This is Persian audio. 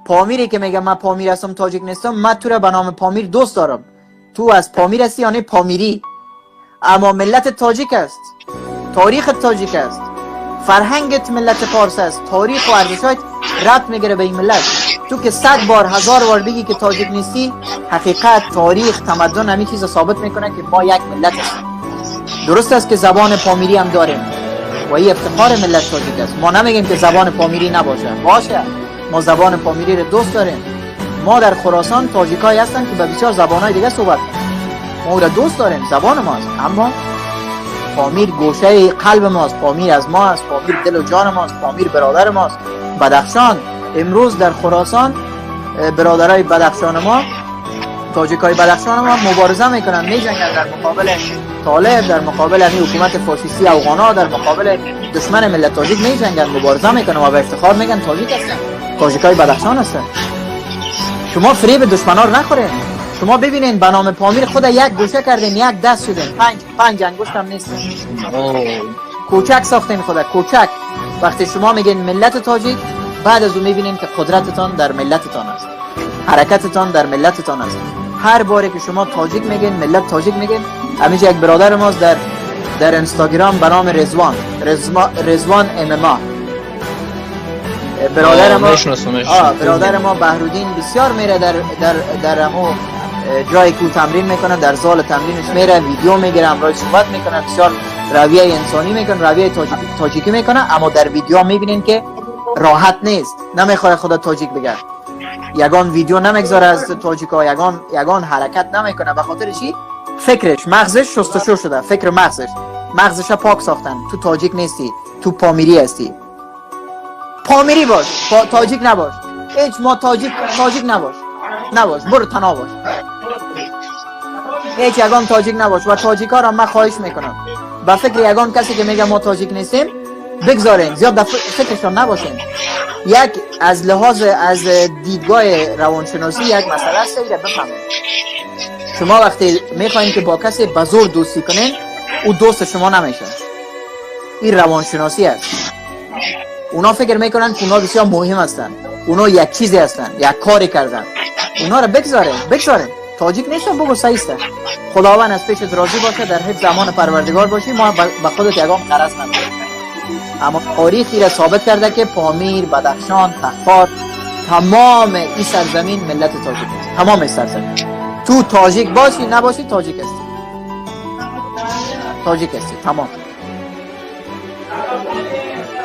پامیری که میگه من پامیر هستم تاجیک نیستم، من تو را به نام پامیر دوست دارم. تو از پامیر هستی یعنی پامیری، اما ملت تاجیک است، تاریخ تاجیک است، فرهنگت ملت فارس است، تاریخ و ارزشات ربط میگیره به این ملت. تو که 100 بار 1000 بار بگی که تاجیک نیستی، حقیقت، تاریخ، تمدن همین چیزا ثابت میکنه که ما یک ملت هستیم. درست است که زبان پامیری هم داریم و این افتخار ملت تاجیک است. ما نمیگیم که زبان پامیری نباشه، باشه، ما زبان پامیری رو دوست داریم. ما در خراسان تاجیکایی هستن که به بسیار زبانهای دیگه صحبت میکنن، ما او را دوست داریم، زبان ماست، اما پامیر گوشه قلب ماست، پامیر از ما است، پامیر دل و جان ماست، پامیر برادر ماست. بدخشان امروز در خراسان برادرای بدخشان ما، تاجیکای بدخشان ما مبارزه میکنن، میجنگن در مقابل طالب، در مقابل این حکومت فاشیستی افغانا، در مقابل دشمن ملت تاجیک میجنگن، مبارزه میکنن و به افتخار میگن تاجیک هستن، تاجیکای بدخشان هستن. شما فریب دشمنا رو نخورین. شما ببینین به نام پامیر خود یک گوشه کردین، یک دست شدین، پنج انگشت هم نیستن، کوچک ساختین خدا، کوچک. وقتی شما میگین ملت تاجیک، بعد از اون میبینین که قدرتتان در ملتتان است، حرکتتان در ملتتان است. هر باری که شما تاجیک میگین، ملت تاجیک میگین. همیشه یک برادر ماست در اینستاگرام به نام رضوان MMA، برادر ما بهرودین بسیار میره در همو جایی که تمرین میکنه، در زال تمرینش میره، ویدیو میگیره، امروز صحبت میکنه، بسیار رویه انسانی میکنه، رویه تاجیکی میکنه، اما در ویدیو میبینین که راحت نیست، نمیخواد خدا تاجیک بگه، یگان ویدیو نمیگذاره از تاجیکا، یگان حرکت نمیکنه. به خاطر چی؟ فکرش، مغزش شستشو شده، فکر مغزش پاک ساختن. تو تاجیک نیستی، تو پامیری هستی. پامیری باش، تاجیک نباش. هیچ ما تاجیک نباش، برو تنها باش، هیچ یگان تاجیک نباش. و تاجیکا را من خواهش میکنم با فکر یگان کسی که میگه ما تاجیک نیستیم بگذارین، زیاد فکرشون نباشین. یک از لحاظ از دیدگاه روانشناسی یک مسئله است که بفهمید. شما وقتی میخواین که با کسی به زور دوستی کنین، او دوست شما نمیشه. این روانشناسی است. اونا فکر میکنن که اونا بسیار مهم هستن، اونا یک چیزی هستن، یک کاری کردن. اونا رو بگذارین. تاجیک نیستن، بگو صحیح است. خداوند از پیشت راضی باشه، در هیچ زمان پروردگار باشی، ما به خودت یگام غرض نداریم. اما تاریخی را ثابت کرده که پامیر، بدخشان، تخار، تمام این سرزمین ملت تاجیک است. تمام سرزمین. تو تاجیک باشی نباشی تاجیک هستی. تمام.